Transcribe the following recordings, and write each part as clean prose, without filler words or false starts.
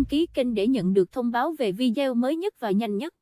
đăng ký kênh để nhận được thông báo về video mới nhất và nhanh nhất.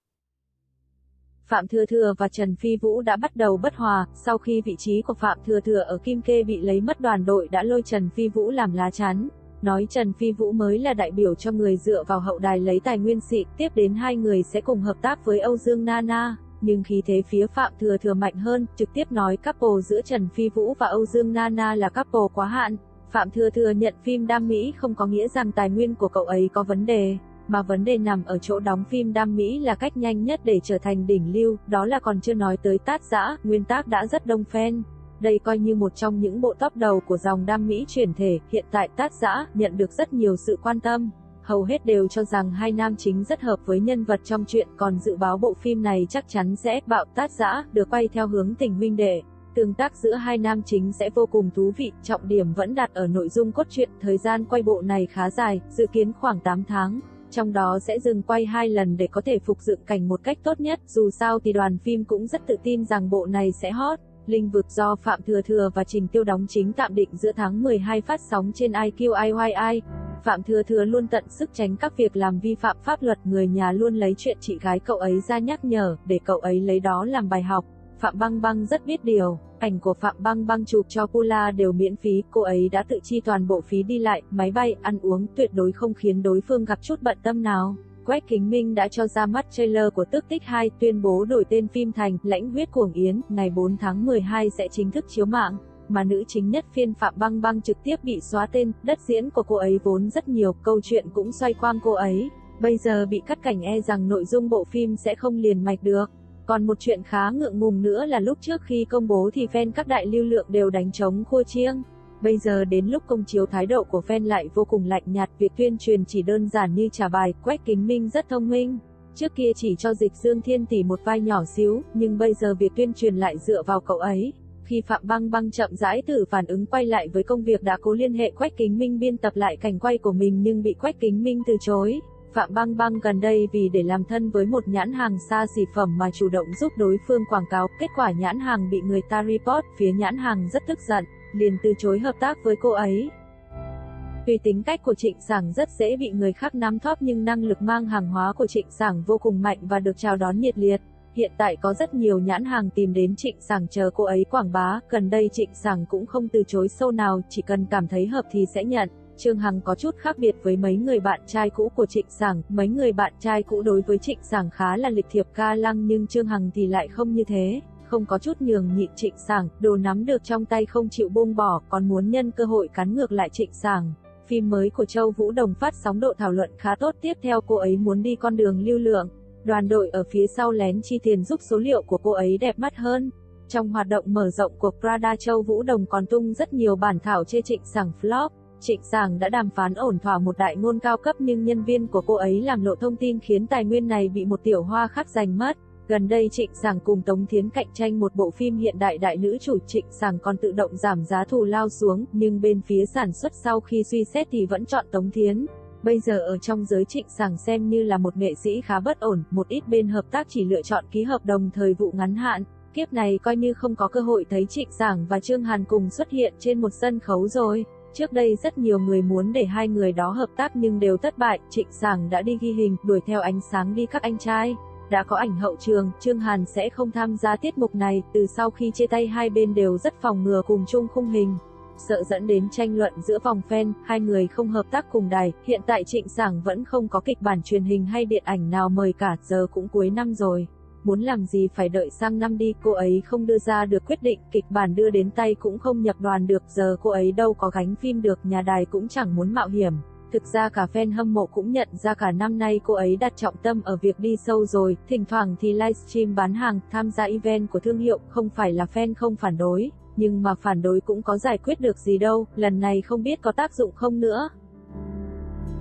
Phạm Thừa Thừa và Trần Phi Vũ đã bắt đầu bất hòa, sau khi vị trí của Phạm Thừa Thừa ở Kim Kê bị lấy mất, đoàn đội đã lôi Trần Phi Vũ làm lá chắn, nói Trần Phi Vũ mới là đại biểu cho người dựa vào hậu đài lấy tài nguyên xịn, tiếp đến hai người sẽ cùng hợp tác với Âu Dương Nana. Nhưng khí thế phía Phạm Thừa Thừa mạnh hơn, trực tiếp nói couple giữa Trần Phi Vũ và Âu Dương Nana là couple quá hạn. Phạm Thừa Thừa nhận phim Đam Mỹ không có nghĩa rằng tài nguyên của cậu ấy có vấn đề, mà vấn đề nằm ở chỗ đóng phim Đam Mỹ là cách nhanh nhất để trở thành đỉnh lưu, đó là còn chưa nói tới Tát Dã, nguyên tác đã rất đông fan. Đây coi như một trong những bộ top đầu của dòng Đam Mỹ chuyển thể, hiện tại Tát Dã nhận được rất nhiều sự quan tâm. Hầu hết đều cho rằng hai nam chính rất hợp với nhân vật trong truyện, còn dự báo bộ phim này chắc chắn sẽ bạo Tát Dã, được quay theo hướng tình huynh đệ. Tương tác giữa hai nam chính sẽ vô cùng thú vị, trọng điểm vẫn đặt ở nội dung cốt truyện, thời gian quay bộ này khá dài, dự kiến khoảng 8 tháng. Trong đó sẽ dừng quay 2 lần để có thể phục dựng cảnh một cách tốt nhất, dù sao thì đoàn phim cũng rất tự tin rằng bộ này sẽ hot. Linh vực do Phạm Thừa Thừa và Trình Tiêu đóng chính tạm định giữa tháng 12 phát sóng trên IQIYI. Phạm Thừa Thừa luôn tận sức tránh các việc làm vi phạm pháp luật, người nhà luôn lấy chuyện chị gái cậu ấy ra nhắc nhở, để cậu ấy lấy đó làm bài học. Phạm Băng Băng rất biết điều, ảnh của Phạm Băng Băng chụp cho Pula đều miễn phí, cô ấy đã tự chi toàn bộ phí đi lại, máy bay, ăn uống, tuyệt đối không khiến đối phương gặp chút bận tâm nào. Quách Kính Minh đã cho ra mắt trailer của Tước Tích 2, tuyên bố đổi tên phim thành Lãnh Huyết Cuồng Yến, ngày 4 tháng 12 sẽ chính thức chiếu mạng, mà nữ chính nhất phiên Phạm Băng Băng trực tiếp bị xóa tên, đất diễn của cô ấy vốn rất nhiều, câu chuyện cũng xoay quanh cô ấy, bây giờ bị cắt cảnh e rằng nội dung bộ phim sẽ không liền mạch được. Còn một chuyện khá ngượng ngùng nữa là lúc trước khi công bố thì fan các đại lưu lượng đều đánh trống khua chiêng. Bây giờ đến lúc công chiếu thái độ của fan lại vô cùng lạnh nhạt, việc tuyên truyền chỉ đơn giản như trả bài. Quách Kính Minh rất thông minh. Trước kia chỉ cho Dịch Dương Thiên Tỷ một vai nhỏ xíu, nhưng bây giờ việc tuyên truyền lại dựa vào cậu ấy. Khi Phạm Băng Băng chậm rãi thử phản ứng quay lại với công việc, đã cố liên hệ Quách Kính Minh biên tập lại cảnh quay của mình nhưng bị Quách Kính Minh từ chối. Phạm Băng Băng gần đây vì để làm thân với một nhãn hàng xa xỉ phẩm mà chủ động giúp đối phương quảng cáo, kết quả nhãn hàng bị người ta report, phía nhãn hàng rất tức giận, liền từ chối hợp tác với cô ấy. Tuy tính cách của Trịnh Sảng rất dễ bị người khác nắm thóp nhưng năng lực mang hàng hóa của Trịnh Sảng vô cùng mạnh và được chào đón nhiệt liệt. Hiện tại có rất nhiều nhãn hàng tìm đến Trịnh Sảng chờ cô ấy quảng bá, gần đây Trịnh Sảng cũng không từ chối show nào, chỉ cần cảm thấy hợp thì sẽ nhận. Trương Hằng có chút khác biệt với mấy người bạn trai cũ của Trịnh Sảng, mấy người bạn trai cũ đối với Trịnh Sảng khá là lịch thiệp ca lăng nhưng Trương Hằng thì lại không như thế, không có chút nhường nhịn Trịnh Sảng, đồ nắm được trong tay không chịu buông bỏ, còn muốn nhân cơ hội cắn ngược lại Trịnh Sảng. Phim mới của Châu Vũ Đồng phát sóng độ thảo luận khá tốt, tiếp theo cô ấy muốn đi con đường lưu lượng. Đoàn đội ở phía sau lén chi tiền giúp số liệu của cô ấy đẹp mắt hơn. Trong hoạt động mở rộng của Prada, Châu Vũ Đồng còn tung rất nhiều bản thảo chê Trịnh Sảng flop. Trịnh Sảng đã đàm phán ổn thỏa một đại ngôn cao cấp nhưng nhân viên của cô ấy làm lộ thông tin khiến tài nguyên này bị một tiểu hoa khác giành mất. Gần đây Trịnh Sảng cùng Tống Thiến cạnh tranh một bộ phim hiện đại đại nữ chủ, Trịnh Sảng còn tự động giảm giá thù lao xuống, nhưng bên phía sản xuất sau khi suy xét thì vẫn chọn Tống Thiến. Bây giờ ở trong giới Trịnh Sảng xem như là một nghệ sĩ khá bất ổn, một ít bên hợp tác chỉ lựa chọn ký hợp đồng thời vụ ngắn hạn. Kiếp này coi như không có cơ hội thấy Trịnh Sảng và Trương Hàn cùng xuất hiện trên một sân khấu rồi. Trước đây rất nhiều người muốn để hai người đó hợp tác nhưng đều thất bại, Trịnh Sảng đã đi ghi hình, đuổi theo ánh sáng đi các anh trai. Đã có ảnh hậu trường, Trương Hàn sẽ không tham gia tiết mục này, từ sau khi chia tay hai bên đều rất phòng ngừa cùng chung khung hình. Sợ dẫn đến tranh luận giữa vòng fan, hai người không hợp tác cùng đài, hiện tại Trịnh Sảng vẫn không có kịch bản truyền hình hay điện ảnh nào mời cả, giờ cũng cuối năm rồi. Muốn làm gì phải đợi sang năm đi, cô ấy không đưa ra được quyết định, kịch bản đưa đến tay cũng không nhập đoàn được, giờ cô ấy đâu có gánh phim được, nhà đài cũng chẳng muốn mạo hiểm. Thực ra cả fan hâm mộ cũng nhận ra cả năm nay cô ấy đặt trọng tâm ở việc đi show rồi, thỉnh thoảng thì livestream bán hàng, tham gia event của thương hiệu, không phải là fan không phản đối, nhưng mà phản đối cũng có giải quyết được gì đâu, lần này không biết có tác dụng không nữa.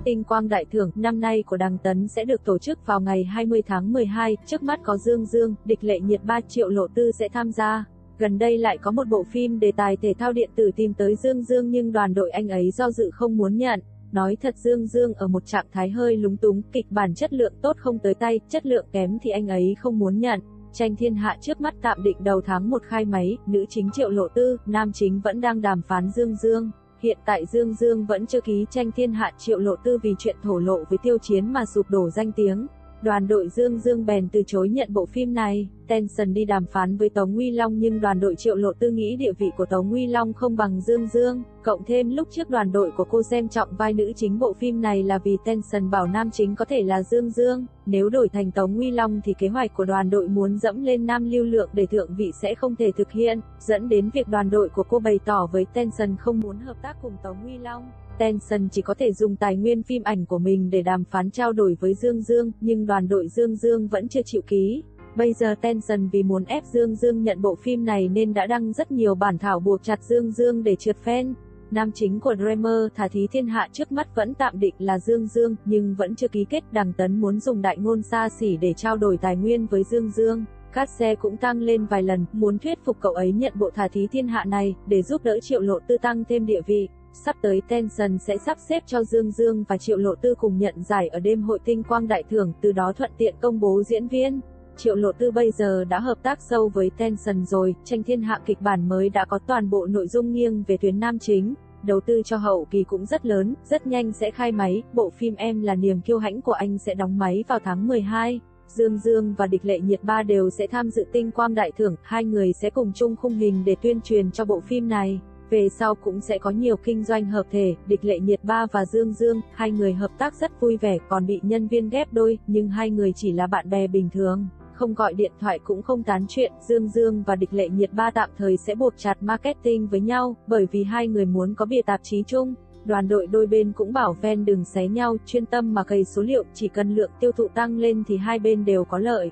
Tinh Quang Đại Thưởng năm nay của Đằng Tấn sẽ được tổ chức vào ngày 20 tháng 12, trước mắt có Dương Dương, Địch Lệ Nhiệt, 3 Triệu Lộ Tư sẽ tham gia. Gần đây lại có một bộ phim đề tài thể thao điện tử tìm tới Dương Dương nhưng đoàn đội anh ấy do dự không muốn nhận. Nói thật Dương Dương ở một trạng thái hơi lúng túng, kịch bản chất lượng tốt không tới tay, chất lượng kém thì anh ấy không muốn nhận. Tranh Thiên Hạ trước mắt tạm định đầu tháng 1 khai máy, nữ chính Triệu Lộ Tư, nam chính vẫn đang đàm phán Dương Dương. Hiện tại Dương Dương vẫn chưa ký tranh thiên hạ, Triệu Lộ Tư vì chuyện thổ lộ với Tiêu Chiến mà sụp đổ danh tiếng. Đoàn đội Dương Dương bèn từ chối nhận bộ phim này. Tension đi đàm phán với Tống Uy Long nhưng đoàn đội Triệu Lộ Tư nghĩ địa vị của Tống Uy Long không bằng Dương Dương. Cộng thêm lúc trước đoàn đội của cô xem trọng vai nữ chính bộ phim này là vì Tension bảo nam chính có thể là Dương Dương. Nếu đổi thành Tống Uy Long thì kế hoạch của đoàn đội muốn dẫm lên nam lưu lượng để thượng vị sẽ không thể thực hiện, dẫn đến việc đoàn đội của cô bày tỏ với Tension không muốn hợp tác cùng Tống Uy Long. Tension chỉ có thể dùng tài nguyên phim ảnh của mình để đàm phán trao đổi với Dương Dương, nhưng đoàn đội Dương Dương vẫn chưa chịu ký. Bây giờ Tension vì muốn ép Dương Dương nhận bộ phim này nên đã đăng rất nhiều bản thảo buộc chặt Dương Dương để trượt fan. Nam chính của Dreamer Thả Thí Thiên Hạ trước mắt vẫn tạm định là Dương Dương, nhưng vẫn chưa ký kết. Đằng Tấn muốn dùng đại ngôn xa xỉ để trao đổi tài nguyên với Dương Dương. Cát xe cũng tăng lên vài lần, muốn thuyết phục cậu ấy nhận bộ Thả Thí Thiên Hạ này, để giúp đỡ Triệu Lộ Tư tăng thêm địa vị. Sắp tới Tension sẽ sắp xếp cho Dương Dương và Triệu Lộ Tư cùng nhận giải ở đêm hội Tinh Quang Đại Thưởng, từ đó thuận tiện công bố diễn viên. Triệu Lộ Tư bây giờ đã hợp tác sâu với Tension rồi, tranh thiên hạ kịch bản mới đã có toàn bộ nội dung nghiêng về tuyến nam chính. Đầu tư cho hậu kỳ cũng rất lớn, rất nhanh sẽ khai máy. Bộ phim Em Là Niềm Kiêu Hãnh của anh sẽ đóng máy vào tháng 12. Dương Dương và Địch Lệ Nhiệt ba đều sẽ tham dự Tinh Quang Đại Thưởng, hai người sẽ cùng chung khung hình để tuyên truyền cho bộ phim này. Về sau cũng sẽ có nhiều kinh doanh hợp thể. Địch Lệ Nhiệt ba và Dương Dương, hai người hợp tác rất vui vẻ, còn bị nhân viên ghép đôi, nhưng hai người chỉ là bạn bè bình thường, không gọi điện thoại cũng không tán chuyện. Dương Dương và Địch Lệ Nhiệt ba tạm thời sẽ buộc chặt marketing với nhau, bởi vì hai người muốn có bìa tạp chí chung. Đoàn đội đôi bên cũng bảo fan đừng xé nhau, chuyên tâm mà cày số liệu, chỉ cần lượng tiêu thụ tăng lên thì hai bên đều có lợi.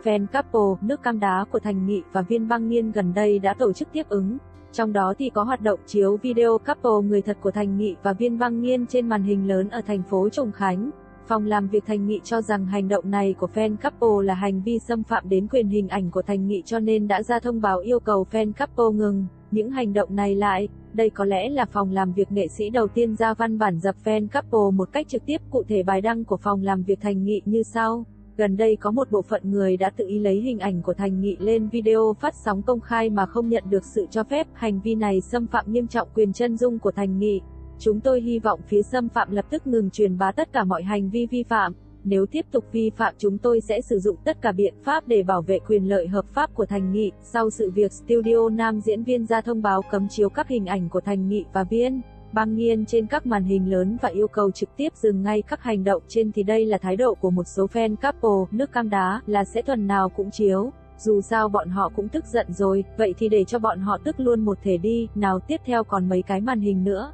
Fan couple, nước cam đá của Thành Nghị và Viên Băng Nghiên gần đây đã tổ chức tiếp ứng. Trong đó thì có hoạt động chiếu video couple người thật của Thành Nghị và Viên Băng Nghiên trên màn hình lớn ở thành phố Trùng Khánh. Phòng làm việc Thành Nghị cho rằng hành động này của fan couple là hành vi xâm phạm đến quyền hình ảnh của Thành Nghị, cho nên đã ra thông báo yêu cầu fan couple ngừng những hành động này lại. Đây có lẽ là phòng làm việc nghệ sĩ đầu tiên ra văn bản dập fan couple một cách trực tiếp. Cụ thể bài đăng của phòng làm việc Thành Nghị như sau. Gần đây có một bộ phận người đã tự ý lấy hình ảnh của Thành Nghị lên video phát sóng công khai mà không nhận được sự cho phép. Hành vi này xâm phạm nghiêm trọng quyền chân dung của Thành Nghị. Chúng tôi hy vọng phía xâm phạm lập tức ngừng truyền bá tất cả mọi hành vi vi phạm. Nếu tiếp tục vi phạm, chúng tôi sẽ sử dụng tất cả biện pháp để bảo vệ quyền lợi hợp pháp của Thành Nghị. Sau sự việc, studio nam diễn viên ra thông báo cấm chiếu các hình ảnh của Thành Nghị và Viên Băng Nghiên trên các màn hình lớn và yêu cầu trực tiếp dừng ngay các hành động trên. Thì đây là thái độ của một số fan couple, nước cam đá, là sẽ tuần nào cũng chiếu. Dù sao bọn họ cũng tức giận rồi, vậy thì để cho bọn họ tức luôn một thể đi. Nào, tiếp theo còn mấy cái màn hình nữa.